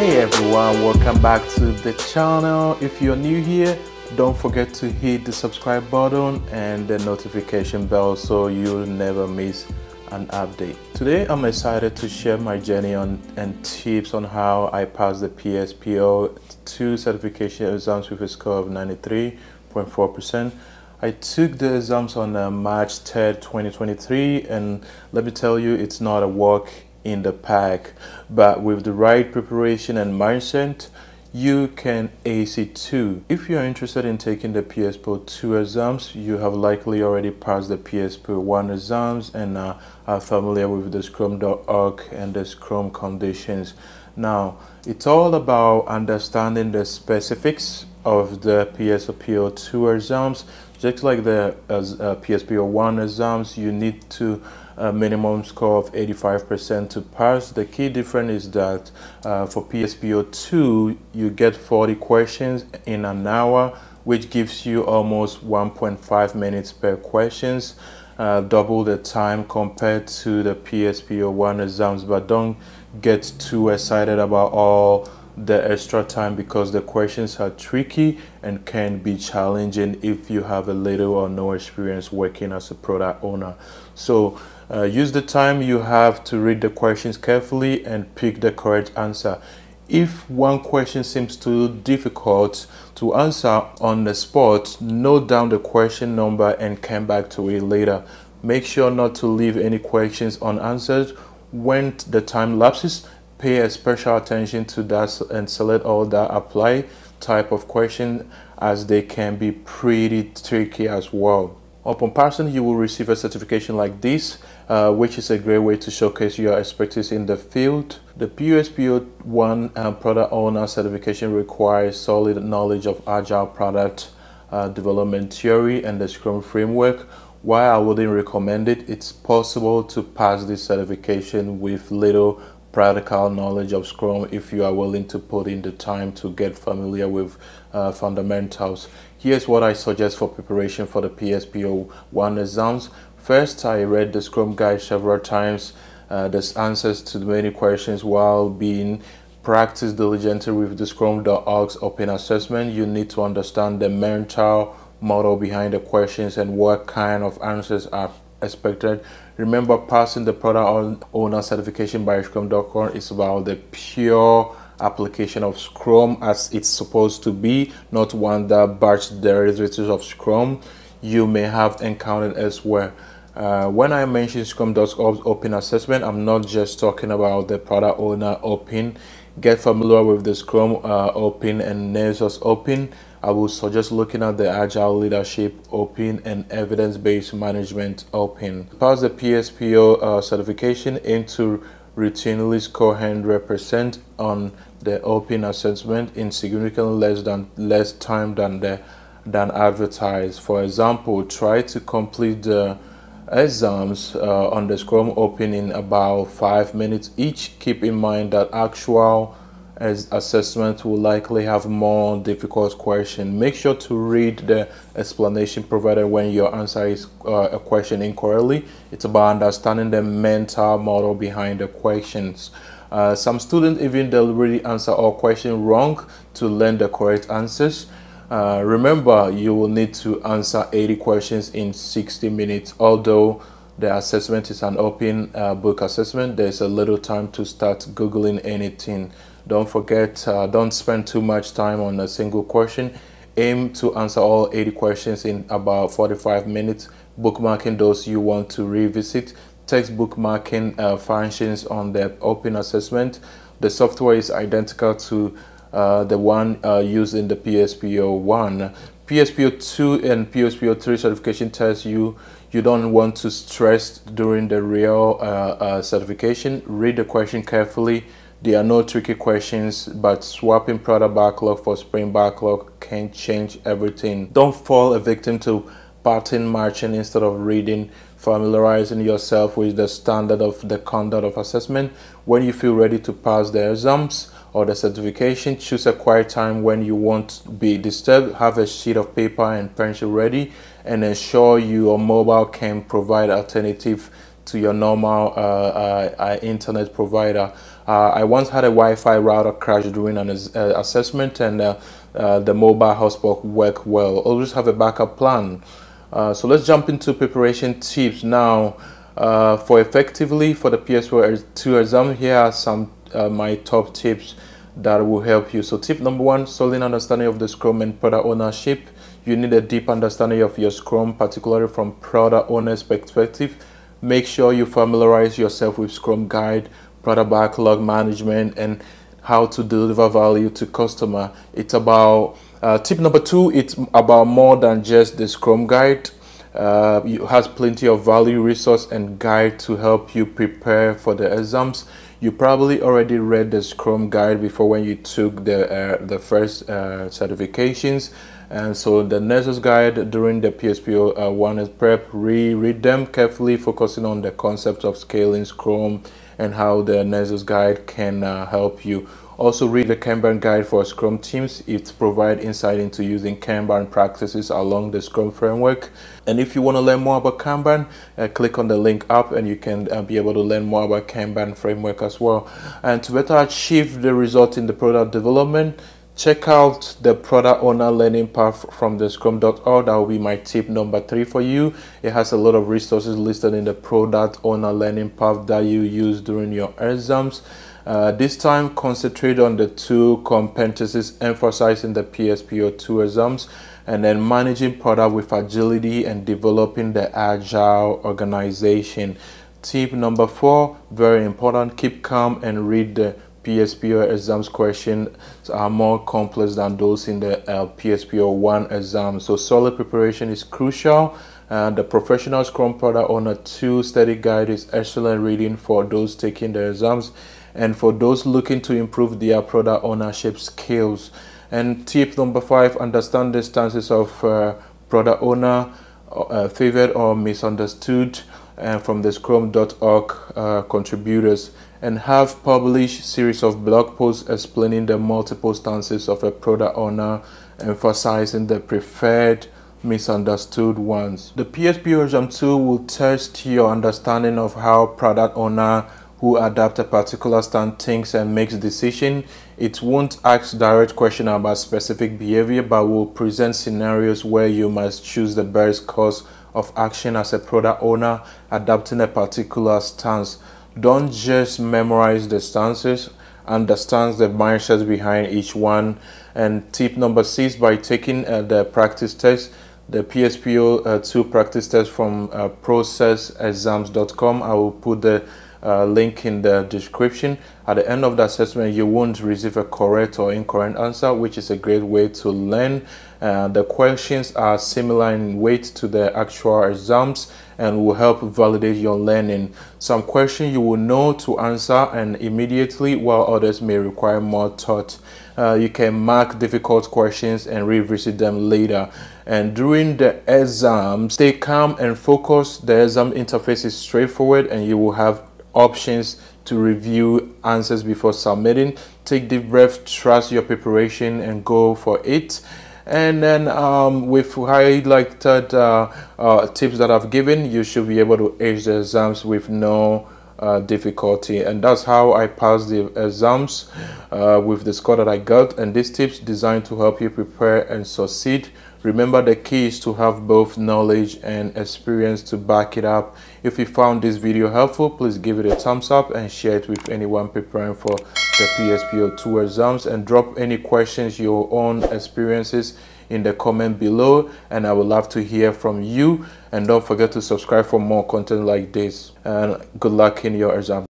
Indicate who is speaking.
Speaker 1: Hey everyone, welcome back to the channel. If you're new here, don't forget to hit the subscribe button and the notification bell so you'll never miss an update. Today I'm excited to share my journey and tips on how I passed the PSPO II certification exams with a score of 93.4%. I took the exams on March 3rd, 2023, and let me tell you, it's not a walk in the park, but with the right preparation and mindset, you can ace it too. If you're interested in taking the PSPO II exams, you have likely already passed the PSPO I exams and are familiar with the Scrum.org and the Scrum conditions. Now, it's all about understanding the specifics of the PSPO II exams. Just like the PSPO I exams, you need to minimum score of 85% to pass. The key difference is that for PSPO II, you get 40 questions in an hour, which gives you almost 1.5 minutes per questions, double the time compared to the PSPO I exams. But don't get too excited about all the extra time because the questions are tricky and can be challenging if you have a little or no experience working as a product owner. So use the time you have to read the questions carefully and pick the correct answer. If one question seems too difficult to answer on the spot, note down the question number and come back to it later. Make sure not to leave any questions unanswered. When the time lapses, pay a special attention to that and select all that apply type of question, as they can be pretty tricky as well. Upon passing, you will receive a certification like this, which is a great way to showcase your expertise in the field. The PSPO I product owner certification requires solid knowledge of agile product development theory and the Scrum framework. While I wouldn't recommend it, it's possible to pass this certification with little practical knowledge of Scrum if you are willing to put in the time to get familiar with fundamentals. Here's what I suggest for preparation for the PSPO I exams. First, I read the Scrum guide several times. There's answers to many questions while being practiced diligently with the Scrum.org's open assessment. You need to understand the mental model behind the questions and what kind of answers are expected. Remember, passing the product owner certification by Scrum.org is about the pure application of Scrum as it's supposed to be, not one that batch derivatives of Scrum you may have encountered elsewhere. When I mention Scrum.org's open assessment, I'm not just talking about the product owner open. Get familiar with the Scrum open and Nexus open. I would suggest looking at the Agile Leadership Open and Evidence-Based Management Open. Pass the PSPO certification, aim to routinely score 100% on the Open assessment in significantly less time than advertised. For example, try to complete the exams on the Scrum Open in about 5 minutes each. Keep in mind that actual assessment will likely have more difficult questions. Make sure to read the explanation provided when your answer is a question incorrectly. It's about understanding the mental model behind the questions. Some students even deliberately answer all questions wrong to learn the correct answers. Remember, you will need to answer 80 questions in 60 minutes. Although the assessment is an open book assessment, there's a little time to start Googling anything. Don't forget, don't spend too much time on a single question. Aim to answer all 80 questions in about 45 minutes, bookmarking those you want to revisit. Text bookmarking functions on the open assessment. The software is identical to the one used in the PSPO I. PSPO II and PSPO III certification tests you don't want to stress during the real certification. Read the question carefully. There are no tricky questions, but swapping product backlog for sprint backlog can change everything. Don't fall a victim to pattern matching instead of reading. Familiarizing yourself with the standard of the conduct of assessment. When you feel ready to pass the exams or the certification, choose a quiet time when you won't be disturbed. Have a sheet of paper and pencil ready, and ensure your mobile can provide alternative to your normal internet provider. I once had a Wi-Fi router crash during an assessment, and the mobile hotspot worked well. Always have a backup plan. So let's jump into preparation tips now. For effectively for the PSPO II exam, here are some my top tips that will help you. So tip number one, solid understanding of the Scrum and product ownership. You need a deep understanding of your Scrum, particularly from product owner's perspective. Make sure you familiarize yourself with Scrum Guide, product backlog management, and how to deliver value to customer. It's about tip number two, it's about more than just the Scrum Guide. It has plenty of value, resource, and guide to help you prepare for the exams. You probably already read the Scrum Guide before when you took the first certifications. And so the Nexus Guide during the PSPO I prep, reread them carefully, focusing on the concept of scaling Scrum and how the Nexus Guide can help you. Also read the Kanban Guide for Scrum teams. It provides insight into using Kanban practices along the Scrum framework. And if you want to learn more about Kanban, click on the link up and you can be able to learn more about Kanban framework as well. And to better achieve the result in the product development, check out the product owner learning path from the scrum.org. That will be my tip number 3 for you. It has a lot of resources listed in the product owner learning path that you use during your exams. This time, concentrate on the 2 competencies emphasized in the PSPO II exams, and then managing product with agility and developing the agile organization. Tip number 4, very important, keep calm and read the PSPO exams questions are more complex than those in the PSPO I exam. So solid preparation is crucial. The Professional Scrum Product Owner 2 study guide is excellent reading for those taking the exams and for those looking to improve their product ownership skills. And tip number 5, understand the stances of product owner, favored or misunderstood, from the scrum.org contributors, and have published series of blog posts explaining the multiple stances of a product owner, emphasizing the preferred, misunderstood ones. The PSPO exam 2 will test your understanding of how product owner who adapt a particular stance thinks and makes decision. It won't ask direct question about specific behavior, but will present scenarios where you must choose the best course of action as a product owner adapting a particular stance. Don't just memorize the stances, understand the mindsets behind each one. And tip number 6, by taking the practice test, the PSPO II practice test from processexams.com. I will put the link in the description. At the end of the assessment, you won't receive a correct or incorrect answer, which is a great way to learn. The questions are similar in weight to the actual exams and will help validate your learning. Some questions you will know to answer and immediately, while others may require more thought. You can mark difficult questions and revisit them later. And during the exam, stay calm and focused. The exam interface is straightforward and you will have options to review answers before submitting. Take deep breath, trust your preparation and go for it. And then with highlighted tips that I've given, you should be able to ace the exams with no difficulty. And that's how I passed the exams with the score that I got. And these tips designed to help you prepare and succeed. Remember, the key is to have both knowledge and experience to back it up. If you found this video helpful, please give it a thumbs up and share it with anyone preparing for the PSPO II exams, and drop any questions, your own experiences in the comment below, and I would love to hear from you. And don't forget to subscribe for more content like this, and good luck in your exam.